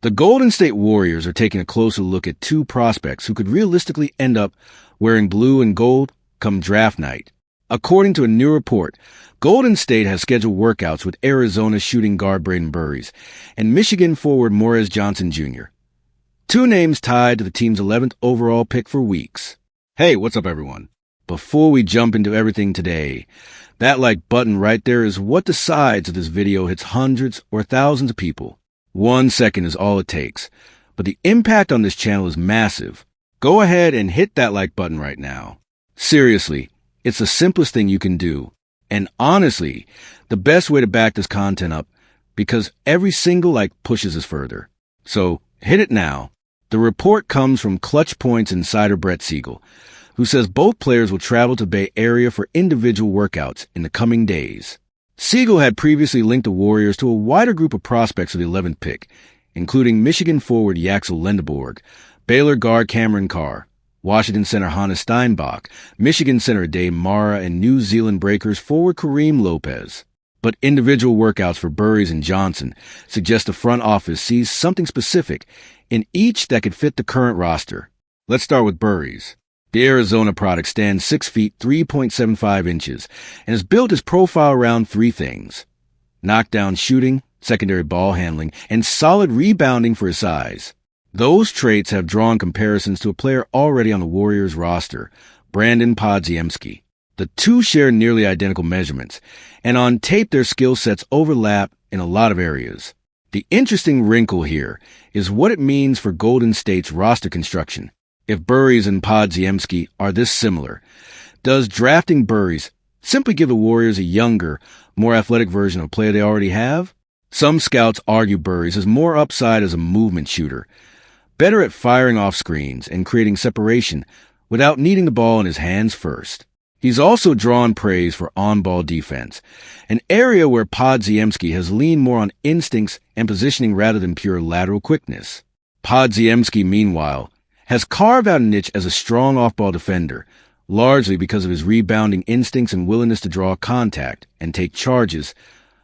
The Golden State Warriors are taking a closer look at two prospects who could realistically end up wearing blue and gold come draft night. According to a new report, Golden State has scheduled workouts with Arizona shooting guard Braden Burries and Michigan forward Morris Johnson Jr. Two names tied to the team's 11th overall pick for weeks. Hey, what's up, everyone? Before we jump into everything today, that like button right there is what decides if this video hits hundreds or thousands of people. 1 second is all it takes, but the impact on this channel is massive. Go ahead and hit that like button right now. Seriously, it's the simplest thing you can do. And honestly, the best way to back this content up, because every single like pushes us further. So hit it now. The report comes from Clutch Points insider Brett Siegel, who says both players will travel to Bay Area for individual workouts in the coming days. Siegel had previously linked the Warriors to a wider group of prospects of the 11th pick, including Michigan forward Yaxel Lendeborg, Baylor guard Cameron Carr, Washington center Hannes Steinbach, Michigan center Dave Mara, and New Zealand Breakers forward Kareem Lopez. But individual workouts for Burries and Johnson suggest the front office sees something specific in each that could fit the current roster. Let's start with Burries. The Arizona product stands 6 feet 3.75 inches and has built his profile around three things: knockdown shooting, secondary ball handling, and solid rebounding for his size. Those traits have drawn comparisons to a player already on the Warriors roster, Brandon Podziemski. The two share nearly identical measurements, and on tape their skill sets overlap in a lot of areas. The interesting wrinkle here is what it means for Golden State's roster construction. If Burries and Podziemski are this similar, does drafting Burries simply give the Warriors a younger, more athletic version of a player they already have? Some scouts argue Burries has more upside as a movement shooter, better at firing off screens and creating separation without needing the ball in his hands first. He's also drawn praise for on-ball defense, an area where Podziemski has leaned more on instincts and positioning rather than pure lateral quickness. Podziemski, meanwhile, has carved out a niche as a strong off-ball defender, largely because of his rebounding instincts and willingness to draw contact and take charges,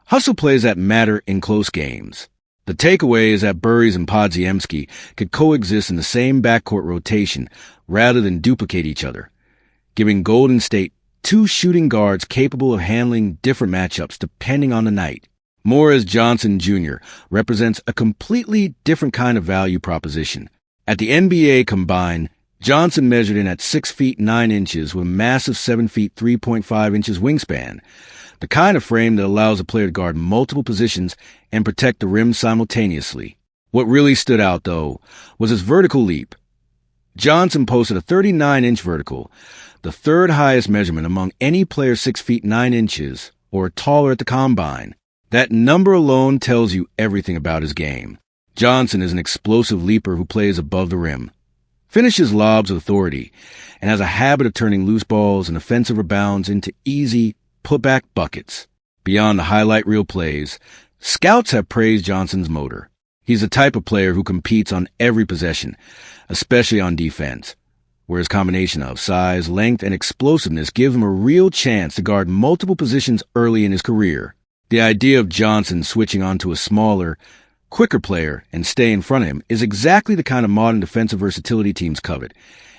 hustle plays that matter in close games. The takeaway is that Burries and Podziemski could coexist in the same backcourt rotation rather than duplicate each other, giving Golden State two shooting guards capable of handling different matchups depending on the night. Morris Johnson Jr. represents a completely different kind of value proposition. At the NBA Combine, Johnson measured in at 6 feet 9 inches with a massive 7 feet 3.5 inches wingspan, the kind of frame that allows a player to guard multiple positions and protect the rim simultaneously. What really stood out, though, was his vertical leap. Johnson posted a 39-inch vertical, the third highest measurement among any player 6 feet 9 inches or taller at the Combine. That number alone tells you everything about his game. Johnson is an explosive leaper who plays above the rim, finishes lobs with authority, and has a habit of turning loose balls and offensive rebounds into easy, putback buckets. Beyond the highlight reel plays, scouts have praised Johnson's motor. He's the type of player who competes on every possession, especially on defense, where his combination of size, length, and explosiveness gives him a real chance to guard multiple positions early in his career. The idea of Johnson switching onto a smaller, quicker player and stay in front of him is exactly the kind of modern defensive versatility teams covet,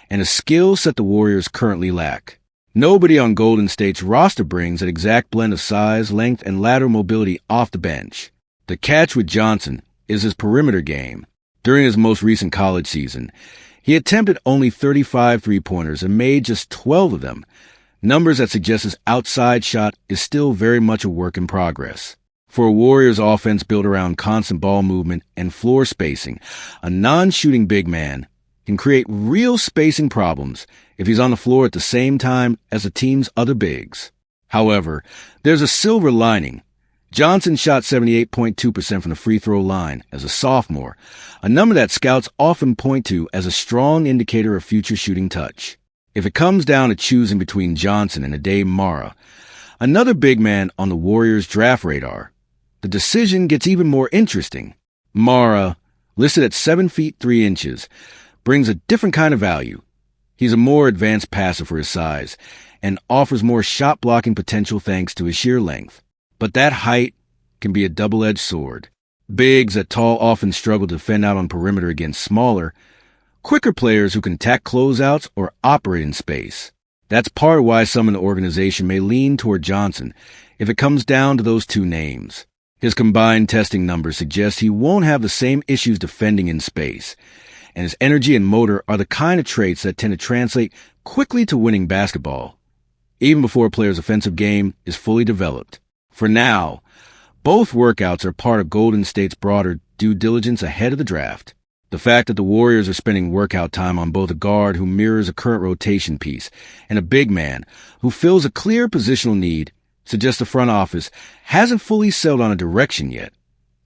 and a skill set the Warriors currently lack. Nobody on Golden State's roster brings that exact blend of size, length, and lateral mobility off the bench. The catch with Johnson is his perimeter game. During his most recent college season, he attempted only 35 three-pointers and made just 12 of them, numbers that suggest his outside shot is still very much a work in progress. For a Warriors offense built around constant ball movement and floor spacing, a non-shooting big man can create real spacing problems if he's on the floor at the same time as the team's other bigs. However, there's a silver lining. Johnson shot 78.2% from the free throw line as a sophomore, a number that scouts often point to as a strong indicator of future shooting touch. If it comes down to choosing between Johnson and Dave Mara, another big man on the Warriors' draft radar, the decision gets even more interesting. Mara, listed at 7 feet 3 inches, brings a different kind of value. He's a more advanced passer for his size and offers more shot-blocking potential thanks to his sheer length. But that height can be a double-edged sword. Bigs that tall often struggle to defend out on perimeter against smaller, quicker players who can attack closeouts or operate in space. That's part of why some in the organization may lean toward Johnson if it comes down to those two names. His combined testing numbers suggest he won't have the same issues defending in space, and his energy and motor are the kind of traits that tend to translate quickly to winning basketball, even before a player's offensive game is fully developed. For now, both workouts are part of Golden State's broader due diligence ahead of the draft. The fact that the Warriors are spending workout time on both a guard who mirrors a current rotation piece and a big man who fills a clear positional need suggests the front office hasn't fully settled on a direction yet,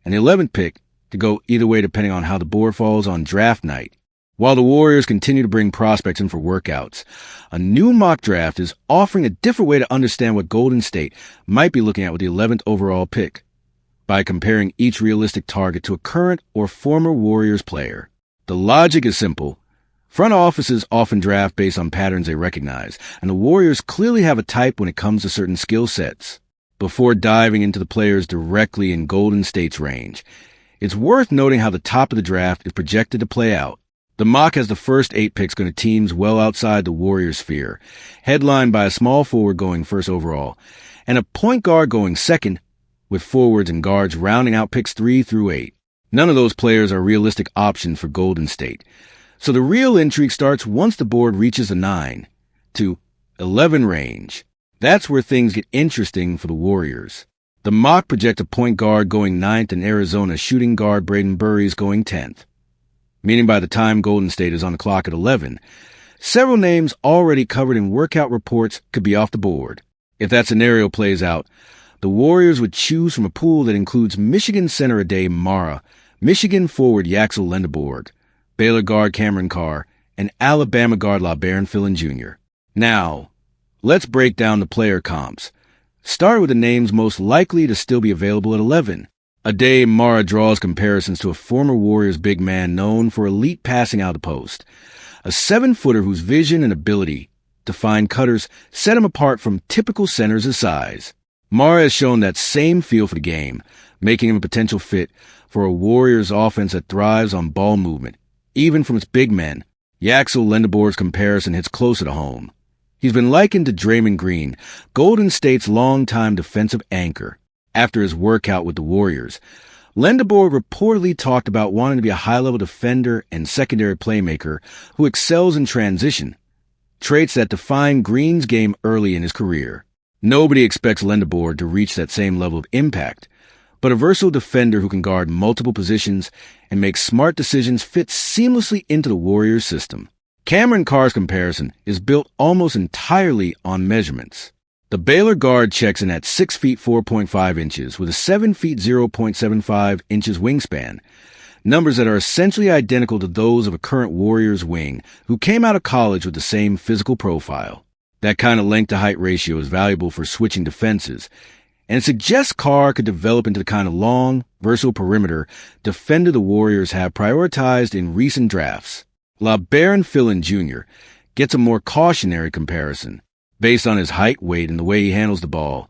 and the 11th pick could go either way depending on how the board falls on draft night. While the Warriors continue to bring prospects in for workouts, a new mock draft is offering a different way to understand what Golden State might be looking at with the 11th overall pick, by comparing each realistic target to a current or former Warriors player. The logic is simple. Front offices often draft based on patterns they recognize, and the Warriors clearly have a type when it comes to certain skill sets. Before diving into the players directly in Golden State's range, it's worth noting how the top of the draft is projected to play out. The mock has the first 8 picks going to teams well outside the Warriors sphere, headlined by a small forward going first overall, and a point guard going second, with forwards and guards rounding out picks 3 through 8. None of those players are realistic options for Golden State. So the real intrigue starts once the board reaches the 9 to 11 range. That's where things get interesting for the Warriors. The mock projects a point guard going 9th and Arizona shooting guard Braden Burries going 10th. Meaning by the time Golden State is on the clock at 11, several names already covered in workout reports could be off the board. If that scenario plays out, the Warriors would choose from a pool that includes Michigan center Ade Mara, Michigan forward Yaxel Lendeborg, Baylor guard Cameron Carr, and Alabama guard LeBaron Philin Jr. Now, let's break down the player comps. Start with the names most likely to still be available at 11. Ade Mara draws comparisons to a former Warriors big man known for elite passing out of the post, a 7-footer whose vision and ability to find cutters set him apart from typical centers his size. Mara has shown that same feel for the game, making him a potential fit for a Warriors offense that thrives on ball movement, even from its big men. Yaxel Lendeborg's comparison hits closer to home. He's been likened to Draymond Green, Golden State's longtime defensive anchor. After his workout with the Warriors, Lendeborg reportedly talked about wanting to be a high-level defender and secondary playmaker who excels in transition, traits that defined Green's game early in his career. Nobody expects Lendeborg to reach that same level of impact, but a versatile defender who can guard multiple positions and make smart decisions fits seamlessly into the Warriors system. Cameron Carr's comparison is built almost entirely on measurements. The Baylor guard checks in at 6 feet 4.5 inches with a 7 feet 0.75 inches wingspan, numbers that are essentially identical to those of a current Warriors wing who came out of college with the same physical profile. That kind of length-to-height ratio is valuable for switching defenses, and it suggests Carr could develop into the kind of long, versatile perimeter defender the Warriors have prioritized in recent drafts. LeBaron Philin Jr. gets a more cautionary comparison, based on his height, weight, and the way he handles the ball.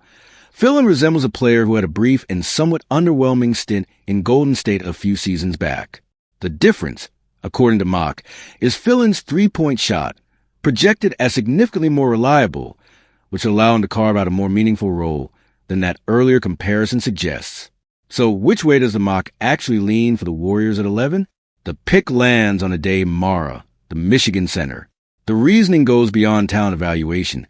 Philin resembles a player who had a brief and somewhat underwhelming stint in Golden State a few seasons back. The difference, according to Mock, is Philin's three-point shot, projected as significantly more reliable, which allow him to carve out a more meaningful role than that earlier comparison suggests. So which way does the mock actually lean for the Warriors at 11? The pick lands on Ade Mara, the Michigan center. The reasoning goes beyond talent evaluation.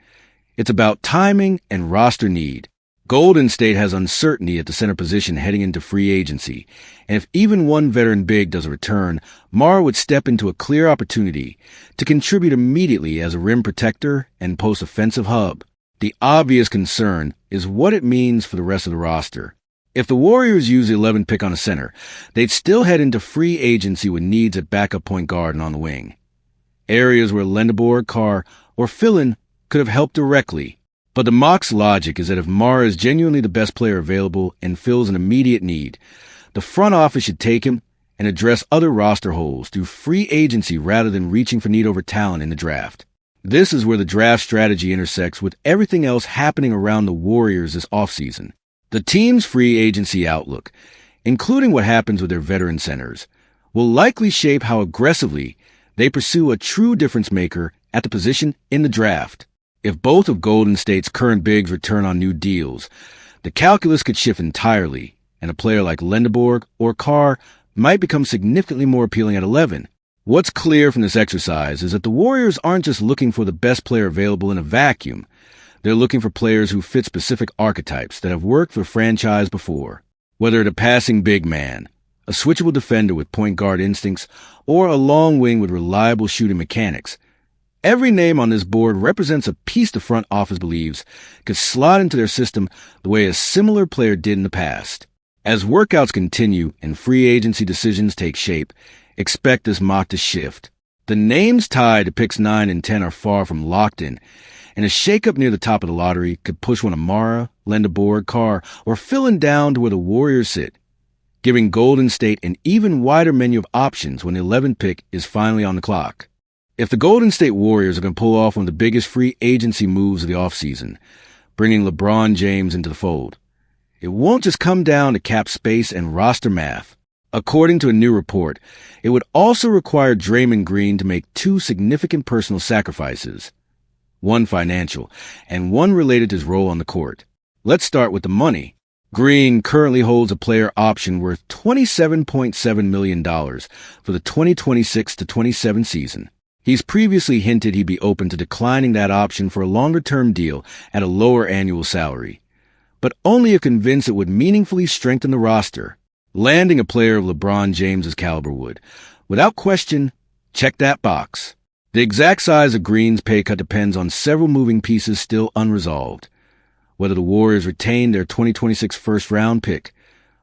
It's about timing and roster need. Golden State has uncertainty at the center position heading into free agency, and if even one veteran big does a return, Mara would step into a clear opportunity to contribute immediately as a rim protector and post-offensive hub. The obvious concern is what it means for the rest of the roster. If the Warriors use the 11th pick on a center, they'd still head into free agency with needs at backup point guard and on the wing, areas where Lendeborg, Carr, or Philin could have helped directly. But the mock's logic is that if Mara is genuinely the best player available and fills an immediate need, the front office should take him and address other roster holes through free agency rather than reaching for need over talent in the draft. This is where the draft strategy intersects with everything else happening around the Warriors this offseason. The team's free agency outlook including what happens with their veteran centers, will likely shape how aggressively they pursue a true difference maker at the position in the draft. If both of Golden State's current bigs return on new deals, the calculus could shift entirely, and a player like Lendeborg or Carr might become significantly more appealing at 11. What's clear from this exercise is that the Warriors aren't just looking for the best player available in a vacuum. They're looking for players who fit specific archetypes that have worked for franchise before. Whether it's a passing big man, a switchable defender with point guard instincts, or a long wing with reliable shooting mechanics, every name on this board represents a piece the front office believes could slot into their system the way a similar player did in the past. As workouts continue and free agency decisions take shape, expect this mock to shift. The names tied to picks 9 and 10 are far from locked in, and a shakeup near the top of the lottery could push one of Mara, Lendeborg, Carr, or filling down to where the Warriors sit, giving Golden State an even wider menu of options when the 11th pick is finally on the clock. If the Golden State Warriors are going to pull off one of the biggest free agency moves of the offseason, bringing LeBron James into the fold, it won't just come down to cap space and roster math. According to a new report, it would also require Draymond Green to make 2 significant personal sacrifices, one financial and one related to his role on the court. Let's start with the money. Green currently holds a player option worth $27.7 million for the 2026-27 season. He's previously hinted he'd be open to declining that option for a longer-term deal at a lower annual salary, but only if convinced it would meaningfully strengthen the roster. Landing a player of LeBron James's caliber would, without question, check that box. The exact size of Green's pay cut depends on several moving pieces still unresolved. Whether the Warriors retain their 2026 first-round pick,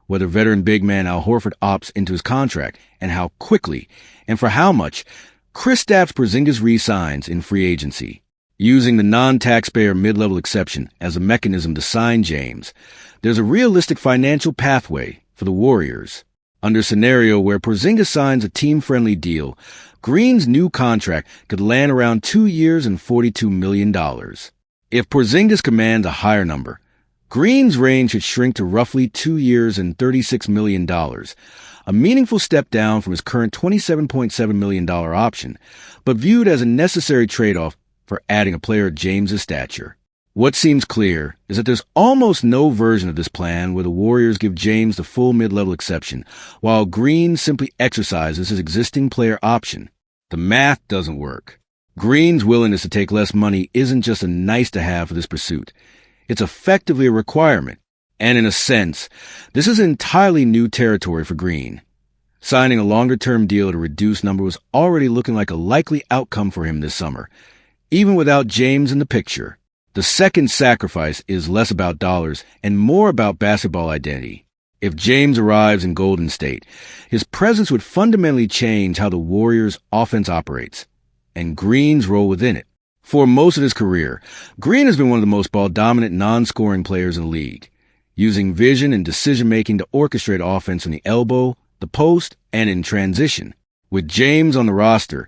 whether veteran big man Al Horford opts into his contract, and how quickly and for how much Kristaps Porzingis re-signs in free agency. Using the non-taxpayer mid-level exception as a mechanism to sign James, there's a realistic financial pathway for the Warriors. Under a scenario where Porzingis signs a team-friendly deal, Green's new contract could land around 2 years and $42 million. If Porzingis commands a higher number, Green's range should shrink to roughly 2 years and $36 million, a meaningful step down from his current $27.7 million option, but viewed as a necessary trade-off for adding a player of James's stature. What seems clear is that there's almost no version of this plan where the Warriors give James the full mid-level exception, while Green simply exercises his existing player option. The math doesn't work. Green's willingness to take less money isn't just a nice-to-have for this pursuit. It's effectively a requirement. And in a sense, this is entirely new territory for Green. Signing a longer-term deal at a reduced number was already looking like a likely outcome for him this summer, even without James in the picture. The second sacrifice is less about dollars and more about basketball identity. If James arrives in Golden State, his presence would fundamentally change how the Warriors' offense operates, and Green's role within it. For most of his career, Green has been one of the most ball-dominant non-scoring players in the league, using vision and decision-making to orchestrate offense from the elbow, the post, and in transition. With James on the roster,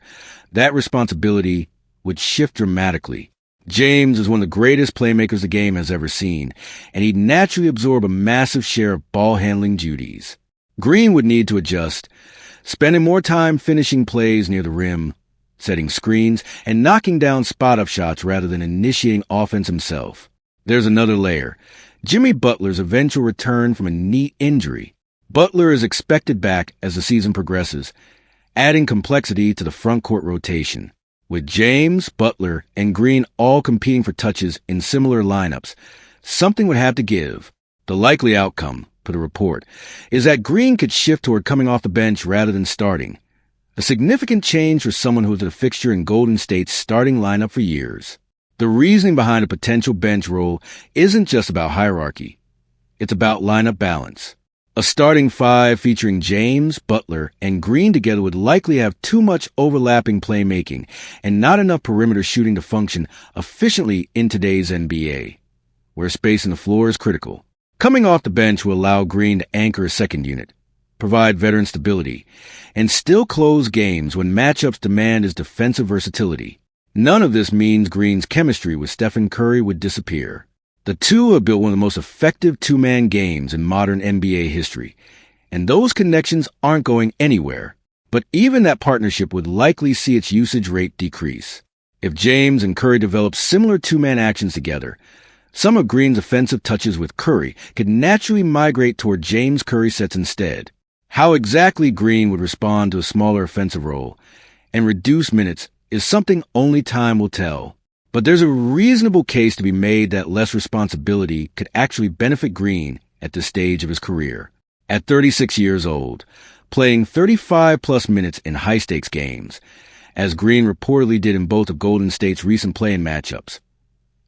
that responsibility would shift dramatically. James is one of the greatest playmakers the game has ever seen, and he'd naturally absorb a massive share of ball-handling duties. Green would need to adjust, spending more time finishing plays near the rim, setting screens, and knocking down spot-up shots rather than initiating offense himself. There's another layer. Jimmy Butler's eventual return from a knee injury. Butler is expected back as the season progresses, adding complexity to the front court rotation. With James, Butler, and Green all competing for touches in similar lineups, something would have to give. The likely outcome, per the report, is that Green could shift toward coming off the bench rather than starting, a significant change for someone who was a fixture in Golden State's starting lineup for years. The reasoning behind a potential bench role isn't just about hierarchy. It's about lineup balance. A starting five featuring James, Butler, and Green together would likely have too much overlapping playmaking and not enough perimeter shooting to function efficiently in today's NBA, where space on the floor is critical. Coming off the bench will allow Green to anchor a second unit, provide veteran stability, and still close games when matchups demand his defensive versatility. None of this means Green's chemistry with Stephen Curry would disappear. The two have built one of the most effective two-man games in modern NBA history, and those connections aren't going anywhere. But even that partnership would likely see its usage rate decrease. If James and Curry develop similar two-man actions together, some of Green's offensive touches with Curry could naturally migrate toward James Curry sets instead. How exactly Green would respond to a smaller offensive role and reduce minutes is something only time will tell. But there's a reasonable case to be made that less responsibility could actually benefit Green at this stage of his career. At 36 years old, playing 35-plus minutes in high-stakes games, as Green reportedly did in both of Golden State's recent play-in matchups,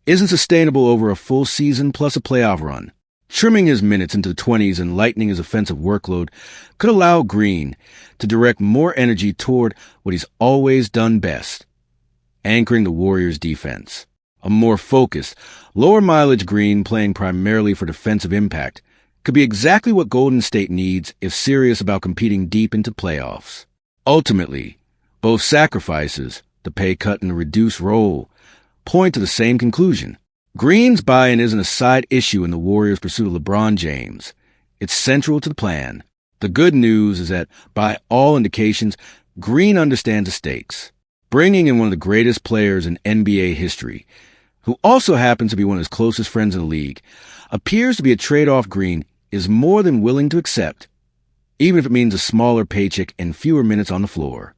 isn't sustainable over a full season plus a playoff run. Trimming his minutes into the 20s and lightening his offensive workload could allow Green to direct more energy toward what he's always done best, anchoring the Warriors' defense. A more focused, lower-mileage Green playing primarily for defensive impact could be exactly what Golden State needs if serious about competing deep into playoffs. Ultimately, both sacrifices, the pay cut and the reduced role, point to the same conclusion. Green's buy-in isn't a side issue in the Warriors' pursuit of LeBron James. It's central to the plan. The good news is that, by all indications, Green understands the stakes. Bringing in one of the greatest players in NBA history, who also happens to be one of his closest friends in the league, appears to be a trade-off Green is more than willing to accept, even if it means a smaller paycheck and fewer minutes on the floor.